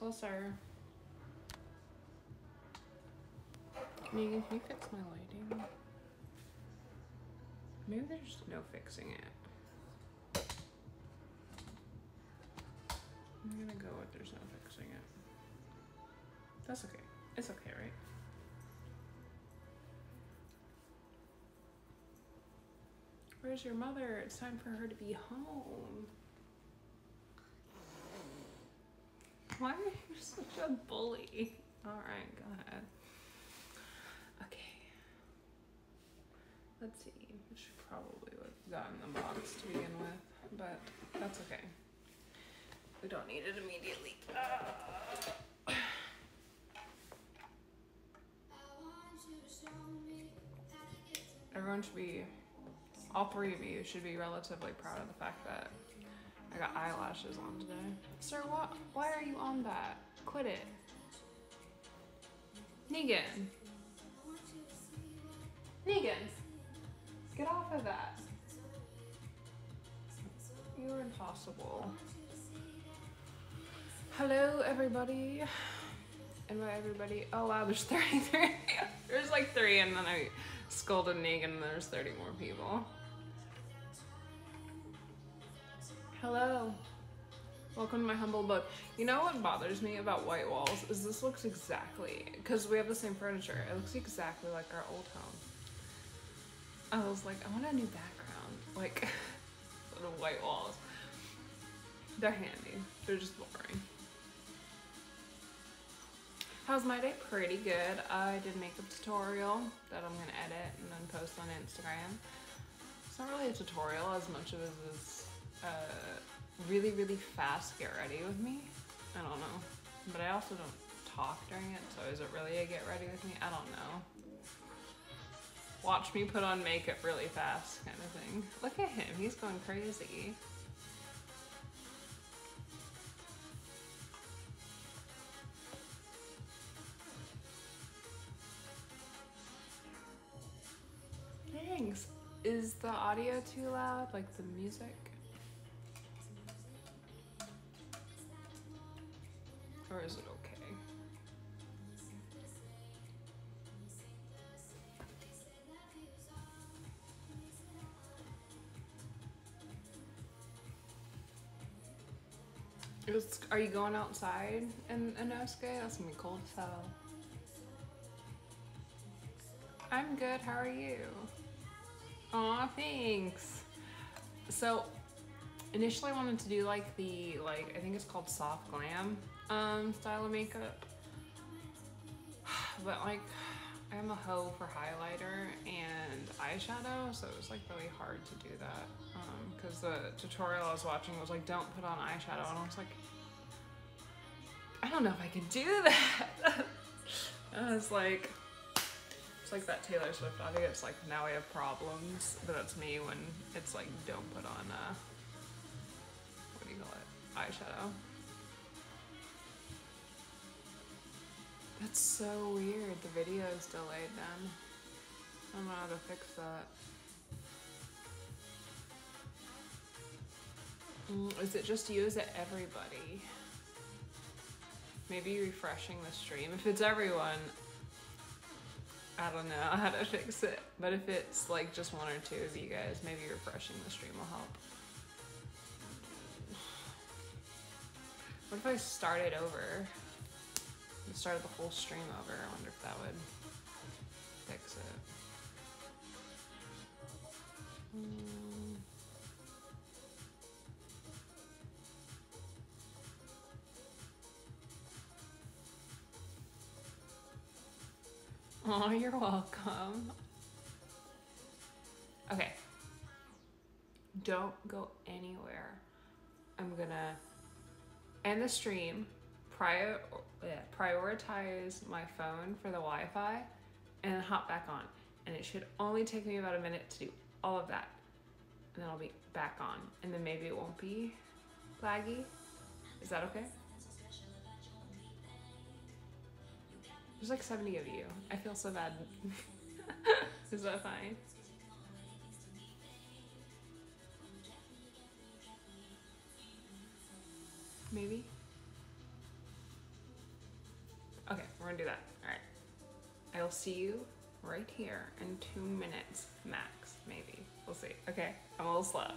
Closer. Megan, can you fix my lighting? Maybe there's no fixing it. I'm gonna go with there's no fixing it. That's okay. It's okay, right? Where's your mother? It's time for her to be home. Why are you such a bully? Alright, go ahead. Okay. Let's see. I should probably have gotten the box to begin with, but that's okay. We don't need it immediately. Everyone should be, all three of you should be relatively proud of the fact that I got eyelashes on today. Sir, what? Why are you on that? Quit it. Negan. Negan. Get off of that. You're impossible. Hello, everybody. And by everybody, oh wow, there's 33. There's like 3 and then I scolded Negan and there's 30 more people. Hello. Welcome to my humble abode. You know what bothers me about white walls is this looks exactly, because we have the same furniture, it looks exactly like our old home. I was like, I want a new background, like little white walls. They're handy, they're just boring. How's my day? Pretty good. I did a makeup tutorial that I'm gonna edit and then post on Instagram. It's not really a tutorial as much of it is really, really fast get ready with me. I don't know. But I also don't talk during it, so is it really a get ready with me? I don't know. Watch me put on makeup really fast kind of thing. Look at him, he's going crazy. Thanks. Is the audio too loud, like the music? Or is it okay? Are you going outside in Inosuke? That's gonna be cold as hell. I'm good, how are you? Aw, thanks. So, initially I wanted to do like the, I think it's called soft glam style of makeup. But like, I'm a hoe for highlighter and eyeshadow, so it was like really hard to do that. Because the tutorial I was watching was like, don't put on eyeshadow, and I was like, I don't know if I can do that. And it's like that Taylor Swift audio. It's like, now we have problems, but that's me when it's like, don't put on what do you call it? Eyeshadow. That's so weird. The video is delayed then. I don't know how to fix that. Is it just you? Is it everybody? Maybe refreshing the stream. If it's everyone, I don't know how to fix it. But if it's like just 1 or 2 of you guys, maybe refreshing the stream will help. What if I started over? Started the whole stream over. I wonder if that would fix it. Oh, you're welcome. Okay. Don't go anywhere. I'm gonna end the stream, prioritize my phone for the Wi-Fi, and then hop back on. And it should only take me about a minute to do all of that. And then I'll be back on. And then maybe it won't be laggy. Is that okay? There's like 70 of you. I feel so bad. Is that fine? Maybe? we're gonna do that. All right. I'll see you right here in 2 minutes max, maybe. We'll see. Okay, I'm a little slow.